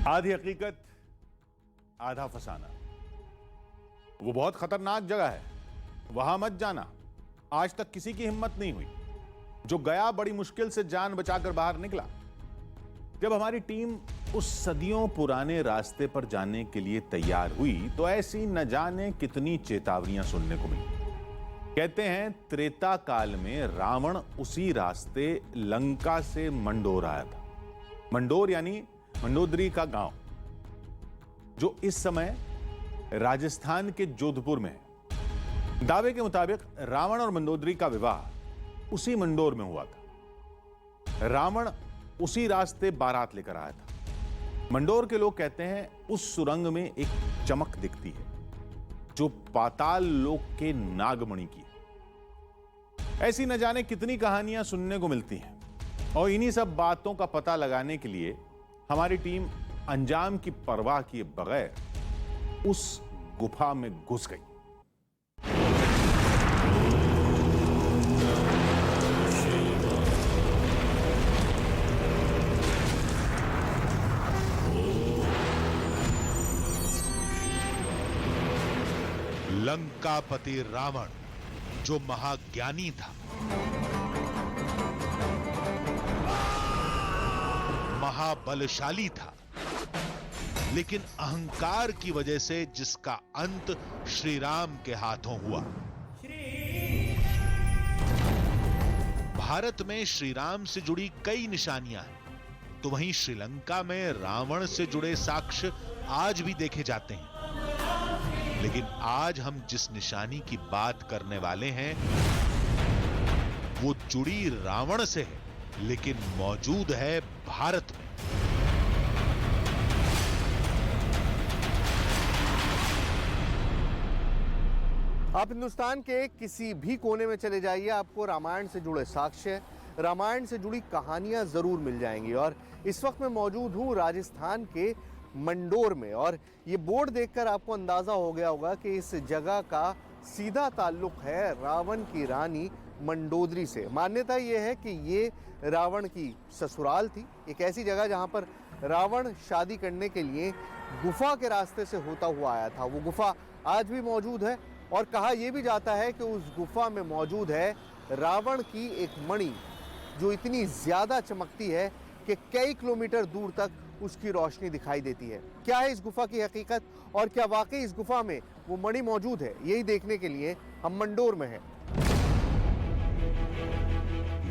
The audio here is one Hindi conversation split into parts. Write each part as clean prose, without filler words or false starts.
आधी हकीकत आधा फसाना। वो बहुत खतरनाक जगह है, वहां मत जाना। आज तक किसी की हिम्मत नहीं हुई। जो गया बड़ी मुश्किल से जान बचाकर बाहर निकला। जब हमारी टीम उस सदियों पुराने रास्ते पर जाने के लिए तैयार हुई तो ऐसी न जाने कितनी चेतावनियां सुनने को मिली। कहते हैं त्रेता काल में रावण उसी रास्ते लंका से मंडोर आया था। मंडोर यानी मंडोदरी का गांव, जो इस समय राजस्थान के जोधपुर में है। दावे के मुताबिक रावण और मंडोदरी का विवाह उसी मंडोर में हुआ था। रावण उसी रास्ते बारात लेकर आया था। मंडोर के लोग कहते हैं उस सुरंग में एक चमक दिखती है जो पाताल लोक के नागमणि की है। ऐसी न जाने कितनी कहानियां सुनने को मिलती हैं और इन्हीं सब बातों का पता लगाने के लिए हमारी टीम अंजाम की परवाह किए बगैर उस गुफा में घुस गई। लंकापति रावण जो महाज्ञानी था, महाबलशाली था, लेकिन अहंकार की वजह से जिसका अंत श्री राम के हाथों हुआ। भारत में श्री राम से जुड़ी कई निशानियां हैं, तो वहीं श्रीलंका में रावण से जुड़े साक्ष्य आज भी देखे जाते हैं। लेकिन आज हम जिस निशानी की बात करने वाले हैं वो जुड़ी रावण से है, लेकिन मौजूद है भारत में। आप हिंदुस्तान के किसी भी कोने में चले जाइए, आपको रामायण से जुड़े साक्ष्य, रामायण से जुड़ी कहानियां जरूर मिल जाएंगी। और इस वक्त मैं मौजूद हूं राजस्थान के मंडोर में, और ये बोर्ड देखकर आपको अंदाजा हो गया होगा कि इस जगह का सीधा ताल्लुक है रावण की रानी मंडोदरी से। मान्यता ये है कि ये रावण की ससुराल थी, एक ऐसी जगह जहां पर रावण शादी करने के लिए गुफा के रास्ते से होता हुआ आया था। वो गुफा आज भी मौजूद है और कहा यह भी जाता है कि उस गुफा में मौजूद है रावण की एक मणि जो इतनी ज्यादा चमकती है कि कई किलोमीटर दूर तक उसकी रोशनी दिखाई देती है। क्या है इस गुफा की हकीकत और क्या वाकई इस गुफा में वो मणि मौजूद है, यही देखने के लिए हम मंडोर में हैं।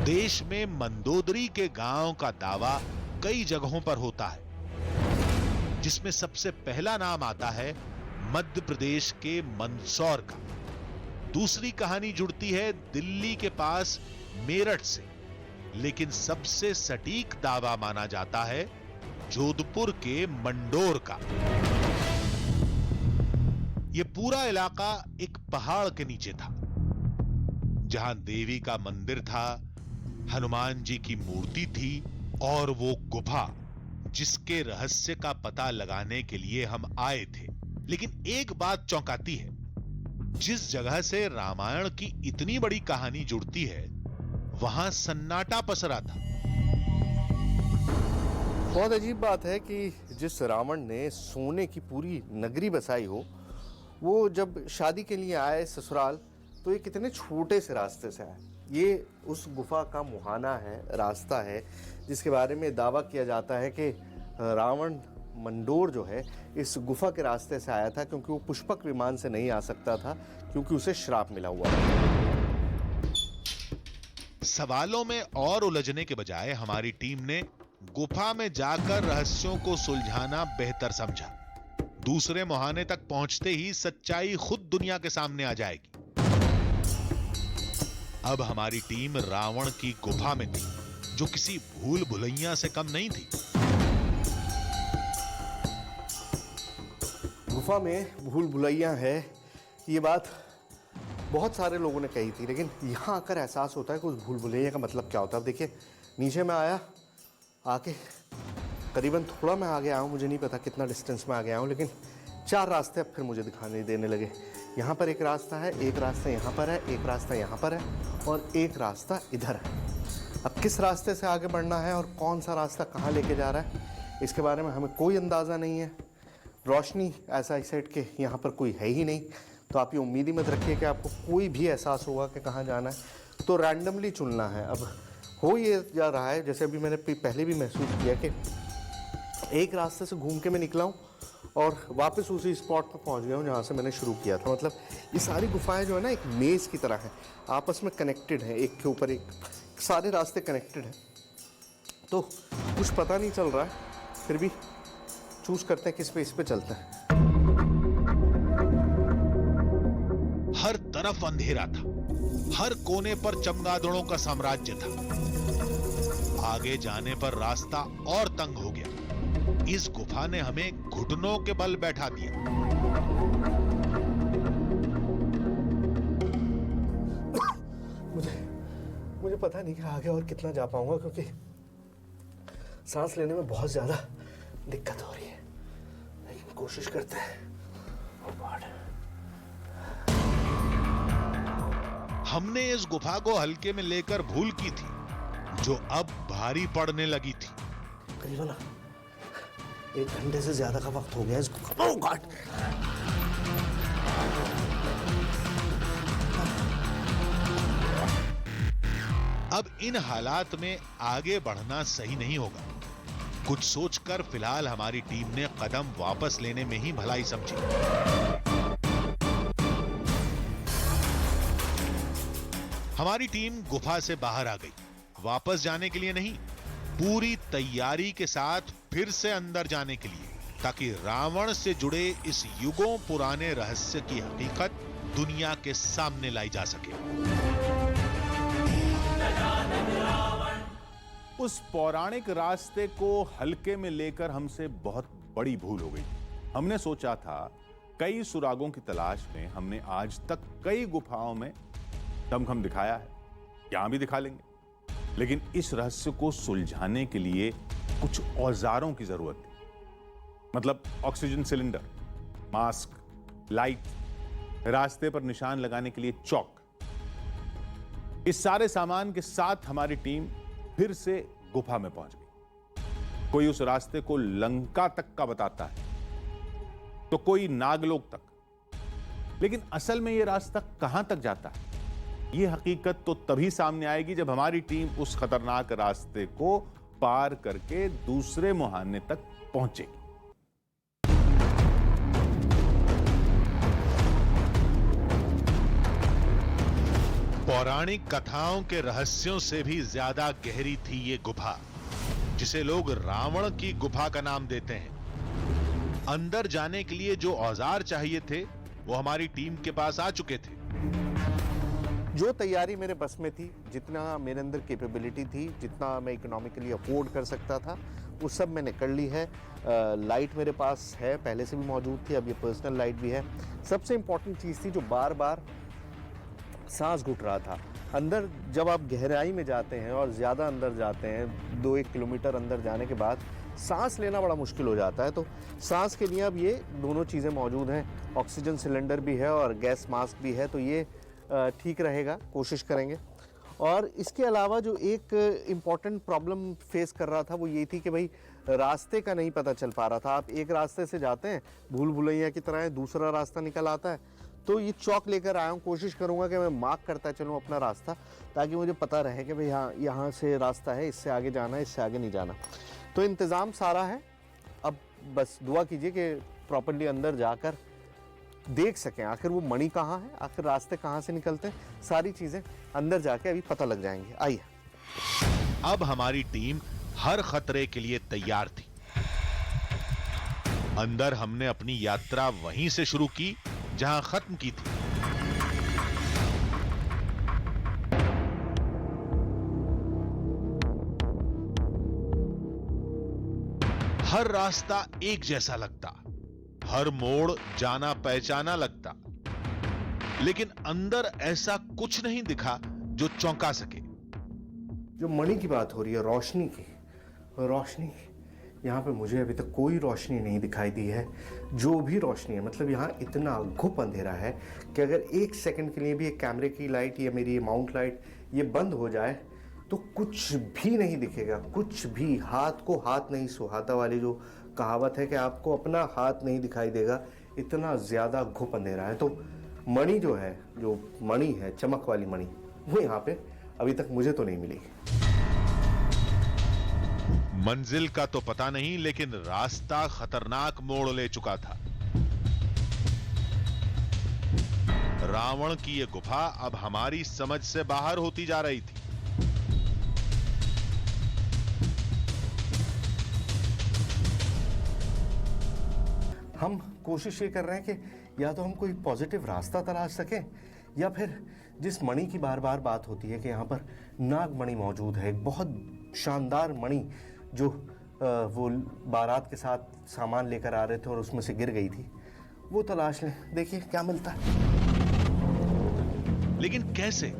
देश में मंदोदरी के गांव का दावा कई जगहों पर होता है, जिसमें सबसे पहला नाम आता है मध्य प्रदेश के मंदसौर का। दूसरी कहानी जुड़ती है दिल्ली के पास मेरठ से, लेकिन सबसे सटीक दावा माना जाता है जोधपुर के मंडोर का। यह पूरा इलाका एक पहाड़ के नीचे था, जहां देवी का मंदिर था, हनुमान जी की मूर्ति थी और वो गुफा जिसके रहस्य का पता लगाने के लिए हम आए थे। लेकिन एक बात चौंकाती है, जिस जगह से रामायण की इतनी बड़ी कहानी जुड़ती है वहां सन्नाटा पसरा था। बहुत अजीब बात है कि जिस रावण ने सोने की पूरी नगरी बसाई हो, वो जब शादी के लिए आए ससुराल तो ये कितने छोटे से रास्ते से आए। ये उस गुफा का मुहाना है, रास्ता है, जिसके बारे में दावा किया जाता है कि रावण मंडोर जो है इस गुफा के रास्ते से आया था, क्योंकि वो पुष्पक विमान से नहीं आ सकता था, क्योंकि उसे श्राप मिला हुआ था। सवालों में और उलझने के बजाय हमारी टीम ने गुफा में जाकर रहस्यों को सुलझाना बेहतर समझा। दूसरे मुहाने तक पहुंचते ही सच्चाई खुद दुनिया के सामने आ जाएगी। अब हमारी टीम रावण की गुफा में थी, जो किसी भूल भुलैया से कम नहीं थी। गुफा में भूल भुलैया है, ये बात बहुत सारे लोगों ने कही थी, लेकिन यहाँ आकर एहसास होता है कि उस भूल भुलैया का मतलब क्या होता है। अब देखिए, नीचे में आया, आके करीबन थोड़ा मैं आगे आया हूँ, मुझे नहीं पता कितना डिस्टेंस में आगे आया हूँ, लेकिन 4 रास्ते अब फिर मुझे दिखाने देने लगे। यहाँ पर एक रास्ता है, एक रास्ता यहाँ पर है, एक रास्ता यहाँ पर है और एक रास्ता इधर है। अब किस रास्ते से आगे बढ़ना है और कौन सा रास्ता कहाँ लेके जा रहा है, इसके बारे में हमें कोई अंदाज़ा नहीं है। रोशनी ऐसा आई सेड के यहाँ पर कोई है ही नहीं, तो आप ये उम्मीद ही मत रखिए कि आपको कोई भी एहसास होगा कि कहाँ जाना है। तो रैंडमली चुनना है। अब हो ये जा रहा है, जैसे अभी मैंने पहले भी महसूस किया कि एक रास्ते से घूम के मैं निकला हूँ और वापस उसी स्पॉट पर पहुँच गया हूँ जहाँ से मैंने शुरू किया था। मतलब ये सारी गुफाएं जो है ना एक मेज़ की तरह हैं, आपस में कनेक्टेड हैं, एक के ऊपर एक, सारे रास्ते कनेक्टेड हैं। तो कुछ पता नहीं चल रहा है, फिर भी चूज करते हैं किस पे, इस पे चलते हैं। हर तरफ अंधेरा था, हर कोने पर चमगादड़ों का साम्राज्य था। आगे जाने पर रास्ता और तंग हो गया। इस गुफा ने हमें घुटनों के बल बैठा दिया। मुझे पता नहीं कि आगे और कितना जा पाऊंगा, क्योंकि सांस लेने में बहुत ज्यादा दिक्कत हो रही है, लेकिन कोशिश करते हैं। Oh God. हमने इस गुफा को हल्के में लेकर भूल की थी, जो अब भारी पड़ने लगी थी। करीबन 1 घंटे से ज्यादा का वक्त हो गया इस गुफा। Oh God. अब इन हालात में आगे बढ़ना सही नहीं होगा। कुछ सोचकर फिलहाल हमारी टीम ने कदम वापस लेने में ही भलाई समझी। हमारी टीम गुफा से बाहर आ गई, वापस जाने के लिए नहीं, पूरी तैयारी के साथ फिर से अंदर जाने के लिए, ताकि रावण से जुड़े इस युगों पुराने रहस्य की हकीकत दुनिया के सामने लाई जा सके। उस पौराणिक रास्ते को हल्के में लेकर हमसे बहुत बड़ी भूल हो गई। हमने सोचा था कई सुरागों की तलाश में हमने आज तक कई गुफाओं में दमखम दिखाया है, यहां भी दिखा लेंगे, लेकिन इस रहस्य को सुलझाने के लिए कुछ औजारों की जरूरत थी। मतलब ऑक्सीजन सिलेंडर, मास्क, लाइट, रास्ते पर निशान लगाने के लिए चौक। इस सारे सामान के साथ हमारी टीम फिर से गुफा में पहुंच गई। कोई उस रास्ते को लंका तक का बताता है, तो कोई नागलोक तक, लेकिन असल में यह रास्ता कहां तक जाता है, यह हकीकत तो तभी सामने आएगी जब हमारी टीम उस खतरनाक रास्ते को पार करके दूसरे मुहाने तक पहुंचेगी। पौराणिक कथाओं के रहस्यों से भी ज्यादा गहरी थी ये गुफा, जिसे लोग रावण की गुफा का नाम देते हैं। अंदर जाने के लिए जो औजार चाहिए थे वो हमारी टीम के पास आ चुके थे। जो तैयारी मेरे बस में थी, जितना मेरे अंदर कैपेबिलिटी थी, जितना मैं इकोनॉमिकली अफोर्ड कर सकता था, वो सब मैंने कर ली है। लाइट मेरे पास है, पहले से भी मौजूद थी, अब ये पर्सनल लाइट भी है। सबसे इंपॉर्टेंट चीज़ थी जो बार बार सांस घुट रहा था। अंदर जब आप गहराई में जाते हैं और ज़्यादा अंदर जाते हैं, 2-1 किलोमीटर अंदर जाने के बाद सांस लेना बड़ा मुश्किल हो जाता है। तो सांस के लिए अब ये दोनों चीज़ें मौजूद हैं, ऑक्सीजन सिलेंडर भी है और गैस मास्क भी है, तो ये ठीक रहेगा, कोशिश करेंगे। और इसके अलावा जो एक इम्पॉर्टेंट प्रॉब्लम फेस कर रहा था वो ये थी कि भाई रास्ते का नहीं पता चल पा रहा था। आप एक रास्ते से जाते हैं, भूल भुलैया की तरह, दूसरा रास्ता निकल आता है। तो ये चौक लेकर आया हूँ, कोशिश करूँगा कि मैं मार्क करता चलूँ अपना रास्ता, ताकि मुझे पता रहे कि भाई यहाँ से रास्ता है, इससे आगे जाना है, इससे आगे नहीं जाना। तो इंतज़ाम सारा है, अब बस दुआ कीजिए कि प्रॉपर्ली अंदर जाकर देख सकें आखिर वो मणि कहाँ है, आखिर रास्ते कहाँ से निकलते हैं, सारी चीज़ें अंदर जाके अभी पता लग जाएंगी। आइए। अब हमारी टीम हर खतरे के लिए तैयार थी। अंदर हमने अपनी यात्रा वहीं से शुरू की जहां खत्म की थी। हर रास्ता एक जैसा लगता, हर मोड़ जाना पहचाना लगता, लेकिन अंदर ऐसा कुछ नहीं दिखा जो चौंका सके। जो मणि की बात हो रही है, रोशनी की, रोशनी यहाँ पे मुझे अभी तक कोई रोशनी नहीं दिखाई दी है। जो भी रोशनी है, मतलब यहाँ इतना घुप अंधेरा है कि अगर 1 सेकंड के लिए भी एक कैमरे की लाइट या मेरी ये माउंट लाइट ये बंद हो जाए तो कुछ भी नहीं दिखेगा, कुछ भी। हाथ को हाथ नहीं सुहाता वाली जो कहावत है कि आपको अपना हाथ नहीं दिखाई देगा, इतना ज़्यादा घुप अंधेरा है। तो मणि जो है, जो मणि है, चमक वाली मणि, वो यहाँ पे अभी तक मुझे तो नहीं मिली। मंजिल का तो पता नहीं, लेकिन रास्ता खतरनाक मोड़ ले चुका था। रावण की यह गुफा अब हमारी समझ से बाहर होती जा रही थी। हम कोशिश ये कर रहे हैं कि या तो हम कोई पॉजिटिव रास्ता तलाश सकें, या फिर जिस मणि की बार बार बात होती है कि यहाँ पर नागमणि मौजूद है, एक बहुत शानदार मणि जो वो बारात के साथ सामान लेकर आ रहे थे और उसमें से गिर गई थी, वो तलाश लें, देखिए क्या मिलता है। लेकिन कैसे?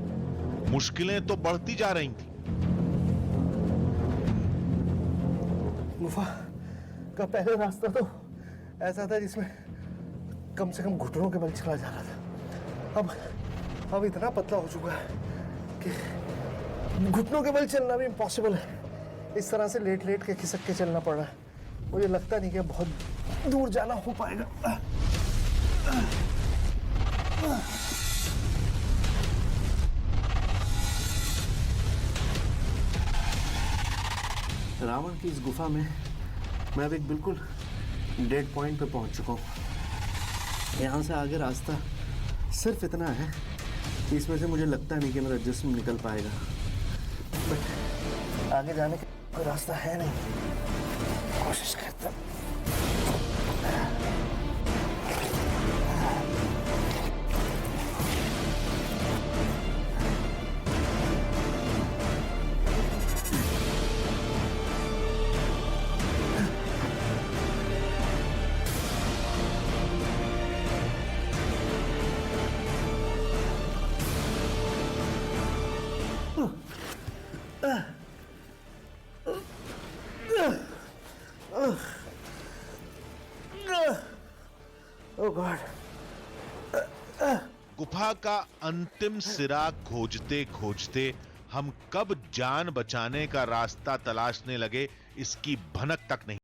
मुश्किलें तो बढ़ती जा रही थी। गुफा का पहला रास्ता तो ऐसा था जिसमें कम से कम घुटनों के बल चला जा रहा था। अब इतना पतला हो चुका है कि घुटनों के बल चलना भी इम्पॉसिबल है। इस तरह से लेट लेट के खिसक के चलना पड़ रहा है। मुझे लगता नहीं कि बहुत दूर जाना हो पाएगा। रावण की इस गुफा में मैं अब एक बिल्कुल डेड पॉइंट पे पहुंच चुका हूँ। यहाँ से आगे रास्ता सिर्फ इतना है कि इसमें से मुझे लगता नहीं कि मेरा जिस्म निकल पाएगा, बट आगे जाने का कोई रास्ता है नहीं। कोशिश करता हूँ। Oh God. गुफा का अंतिम सिरा खोजते खोजते हम कब जान बचाने का रास्ता तलाशने लगे, इसकी भनक तक नहीं।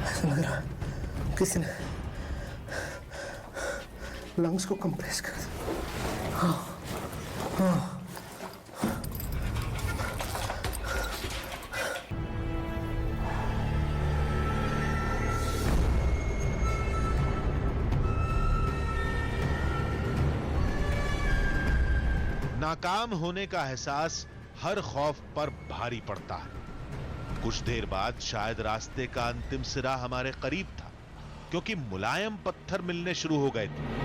ऐसा लग रहा किसी ने लंग्स को कंप्रेस कर दिया। नाकाम होने का एहसास हर खौफ पर भारी पड़ता है। कुछ देर बाद शायद रास्ते का अंतिम सिरा हमारे करीब था, क्योंकि मुलायम पत्थर मिलने शुरू हो गए थे।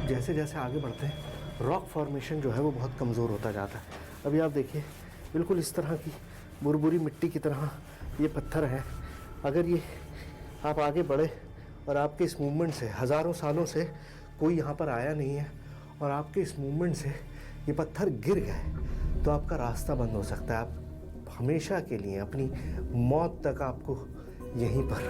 जैसे जैसे आगे बढ़ते हैं, रॉक फॉर्मेशन जो है वो बहुत कमज़ोर होता जाता है। अभी आप देखिए, बिल्कुल इस तरह की बुरबुरी मिट्टी की तरह ये पत्थर है। अगर ये आप आगे बढ़े और आपके इस मूवमेंट से, हज़ारों सालों से कोई यहाँ पर आया नहीं है, और आपके इस मूवमेंट से ये पत्थर गिर गए, तो आपका रास्ता बंद हो सकता है। आप हमेशा के लिए, अपनी मौत तक आपको यहीं पर,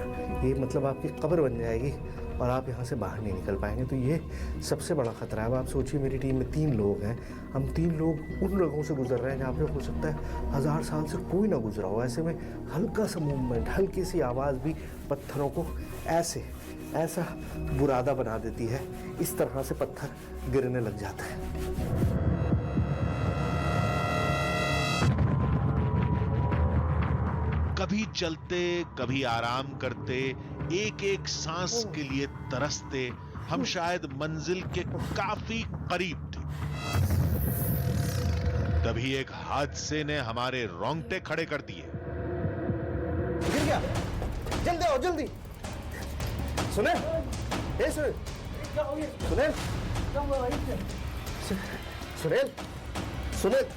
ये मतलब आपकी कब्र बन जाएगी और आप यहाँ से बाहर नहीं निकल पाएंगे। तो ये सबसे बड़ा ख़तरा है। अब आप सोचिए, मेरी टीम में 3 लोग हैं, हम 3 लोग उन लोगों से गुजर रहे हैं जहाँ पे हो सकता है 1000 साल से कोई ना गुजरा हो। ऐसे में हल्का सा मूवमेंट, हल्की सी आवाज़ भी पत्थरों को ऐसा बुरादा बना देती है। इस तरह से पत्थर गिरने लग जाता है। कभी चलते, कभी आराम करते, एक एक सांस के लिए तरसते, हम शायद मंजिल के काफी करीब थे। तभी एक हादसे ने हमारे रोंगटे खड़े कर दिए। गिर गया, जल्दी आओ, जल्दी। सुनील, ए सुनील, सुनील, सुनील, सुनील,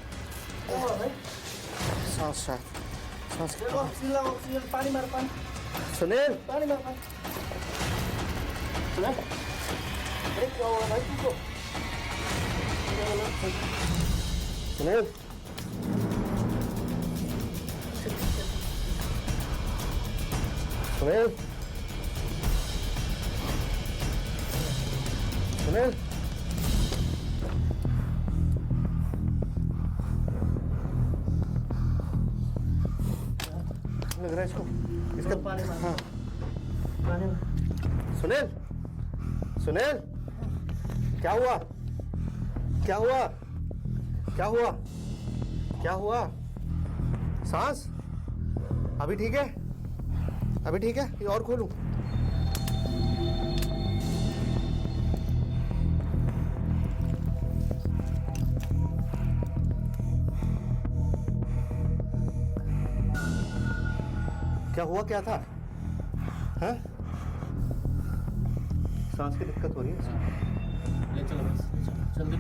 सांस पानी मार, पानी। सुनील, पानी मार, पानी। सुनील, क्या हुआ भाई तुमको? सुनील सुनील सुनील लग रहा है इसको इसका हाँ सुनील सुनील क्या हुआ क्या हुआ क्या हुआ क्या हुआ सांस अभी ठीक है अभी ठीक है ये और खोलूं क्या हुआ क्या था हैं सांस की दिक्कत हो रही है ले चलो बस ले चलो जल्दी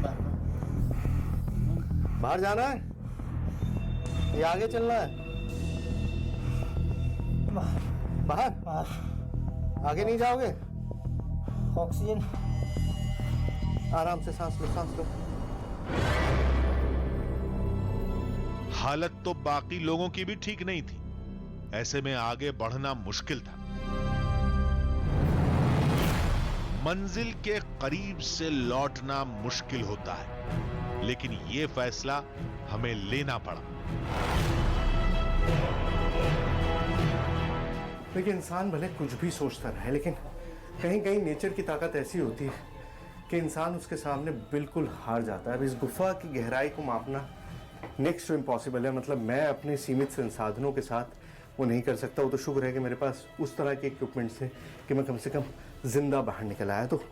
बाहर जाना है या आगे चलना है बाहर आगे नहीं जाओगे ऑक्सीजन आराम से सांस लो हालत तो बाकी लोगों की भी ठीक नहीं थी। ऐसे में आगे बढ़ना मुश्किल था। मंजिल के करीब से लौटना मुश्किल होता है, लेकिन यह फैसला हमें लेना पड़ा। लेकिन इंसान भले कुछ भी सोचता रहे, लेकिन कहीं कहीं नेचर की ताकत ऐसी होती है कि इंसान उसके सामने बिल्कुल हार जाता है। अब इस गुफा की गहराई को मापना नेक्स्ट टू इम्पॉसिबल है। मतलब मैं अपने सीमित संसाधनों के साथ वो नहीं कर सकता। वो तो शुक्र है कि मेरे पास उस तरह के इक्विपमेंट थे कि मैं कम से कम जिंदा बाहर निकल आया। तो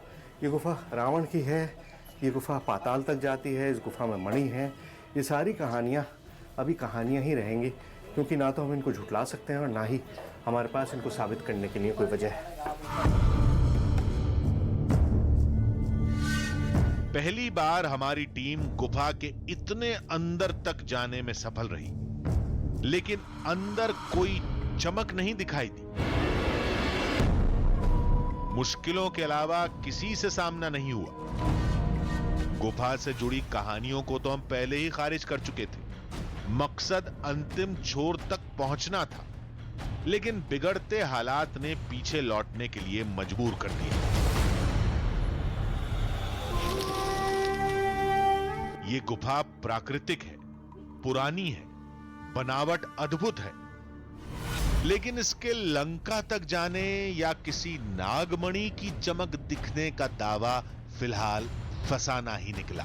ये गुफा रावण की है, ये गुफा पाताल तक जाती है, इस गुफा में मणि है। ये सारी कहानियाँ अभी कहानियाँ ही रहेंगी, क्योंकि ना तो हम इनको झुठला सकते हैं और ना ही हमारे पास इनको साबित करने के लिए कोई वजह है। पहली बार हमारी टीम गुफा के इतने अंदर तक जाने में सफल रही, लेकिन अंदर कोई चमक नहीं दिखाई दी। मुश्किलों के अलावा किसी से सामना नहीं हुआ। गुफा से जुड़ी कहानियों को तो हम पहले ही खारिज कर चुके थे। मकसद अंतिम छोर तक पहुंचना था, लेकिन बिगड़ते हालात ने पीछे लौटने के लिए मजबूर कर दिया। ये गुफा प्राकृतिक है, पुरानी है, बनावट अद्भुत है, लेकिन इसके लंका तक जाने या किसी नागमणि की चमक दिखने का दावा फिलहाल फसाना ही निकला।